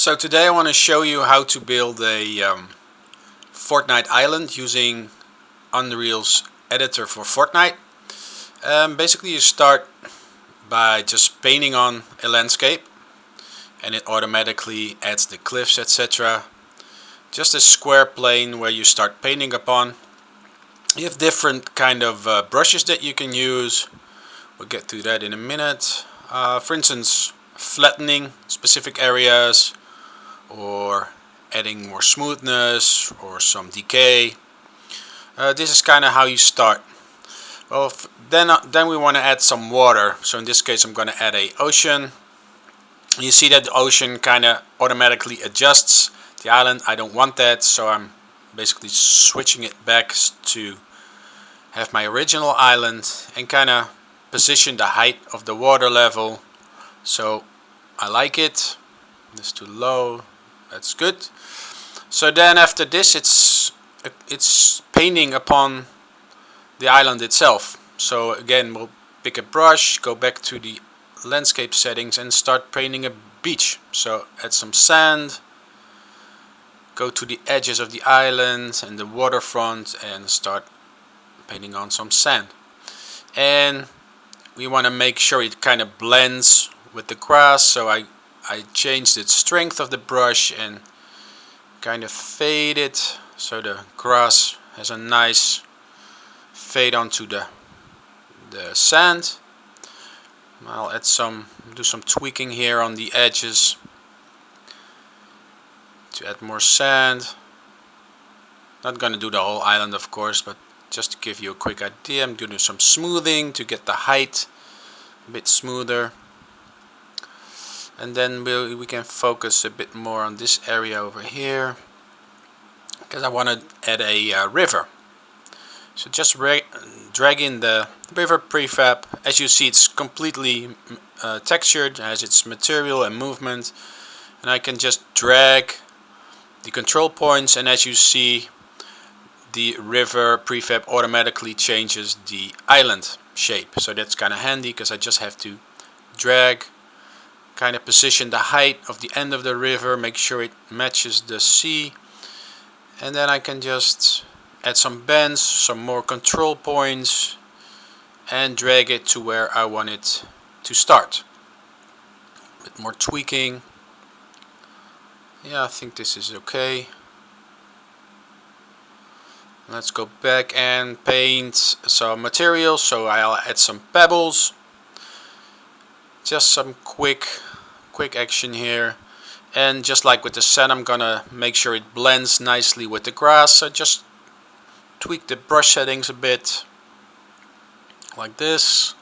So today I want to show you how to build a Fortnite island using Unreal's editor for Fortnite. Basically you start by just painting on a landscape and it automatically adds the cliffs, etc. Just a square plane where you start painting upon. You have different kind of brushes that you can use. We'll get to that in a minute. For instance, flattening specific areas, or adding more smoothness or some decay. This is kind of how you start. Well, then we want to add some water. So in this case I'm going to add a ocean. You see that the ocean kind of automatically adjusts the island. I don't want that, so I'm basically switching it back to have my original island and kind of position the height of the water level. So I like it. This is too low. That's good. So then after this it's painting upon the island itself. So again we'll pick a brush, go back to the landscape settings and start painting a beach. So add some sand, go to the edges of the island and the waterfront and start painting on some sand. And we want to make sure it kind of blends with the grass, so I changed the strength of the brush and kind of fade it so the grass has a nice fade onto the sand. I'll do some tweaking here on the edges to add more sand. Not gonna do the whole island of course, but just to give you a quick idea, I'm doing some smoothing to get the height a bit smoother. And then we can focus a bit more on this area over here, because I want to add a river. So just drag in the river prefab. As you see, it's completely textured, has its material and movement, and I can just drag the control points, and as you see, the river prefab automatically changes the island shape. So that's kind of handy, because I just have to drag, kind of position the height of the end of the river, make sure it matches the sea, and then I can just add some bends, some more control points, and drag it to where I want it to start. A bit more tweaking. Yeah, I think this is okay. Let's go back and paint some materials. So I'll add some pebbles. Just some quick action here, and just like with the sand, I'm gonna make sure it blends nicely with the grass. So just tweak the brush settings a bit, like this.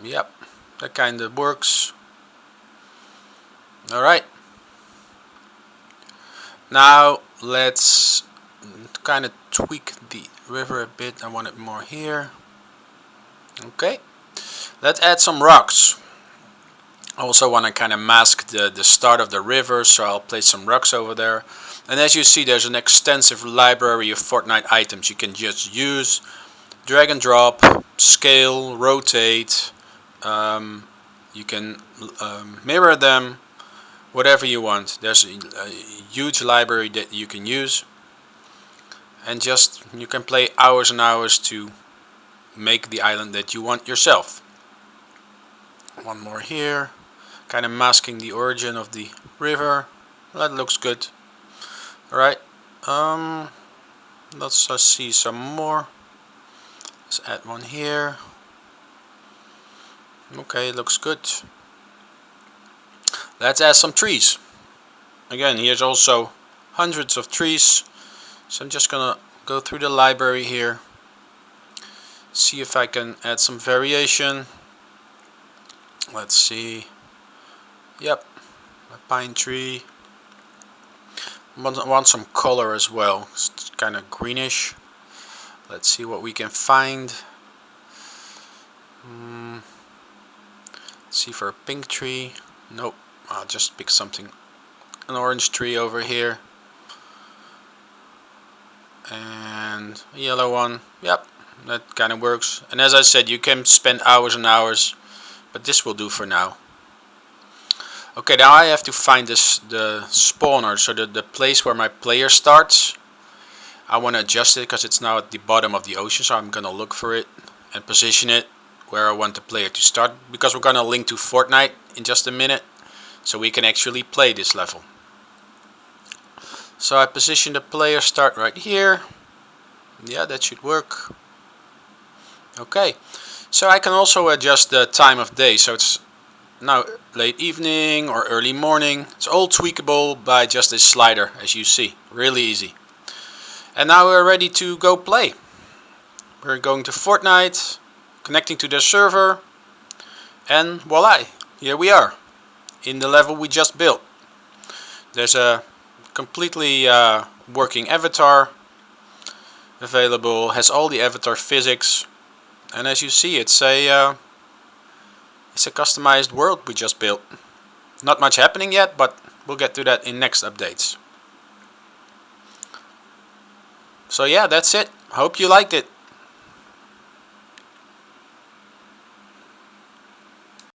Yep, that kind of works. Alright, now let's kind of tweak the river a bit. I want it more here. Okay. Let's add some rocks. I also want to kind of mask the start of the river, so I'll place some rocks over there. And as you see, there's an extensive library of Fortnite items you can just use. Drag and drop, scale, rotate. You can mirror them, whatever you want. There's a huge library that you can use. And just, you can play hours and hours to make the island that you want yourself. One more here, kind of masking the origin of the river. That looks good. Alright, let's see some more. Let's add one here. Okay, looks good. Let's add some trees. Again, here's also hundreds of trees. So I'm just gonna go through the library here, see if I can add some variation. Let's see. Yep, a pine tree. Want some color as well. It's kind of greenish. Let's see what we can find. Let's see for a pink tree. Nope. I'll just pick something. An orange tree over here. And a yellow one. Yep, that kind of works. And as I said, you can spend hours and hours, but this will do for now. Okay, now I have to find the spawner, so the place where my player starts. I want to adjust it because it's now at the bottom of the ocean, so I'm gonna look for it and position it where I want the player to start, because we're gonna link to Fortnite in just a minute, so we can actually play this level. So I position the player start right here. Yeah, that should work. Okay, so I can also adjust the time of day, so it's now late evening or early morning. It's all tweakable by just this slider, as you see. Really easy. And now we're ready to go play. We're going to Fortnite, connecting to the server, and voila, here we are in the level we just built. There's a completely working avatar available, has all the avatar physics, and as you see, it's a customized world we just built. Not much happening yet, but we'll get to that in next updates. So yeah, that's it. Hope you liked it.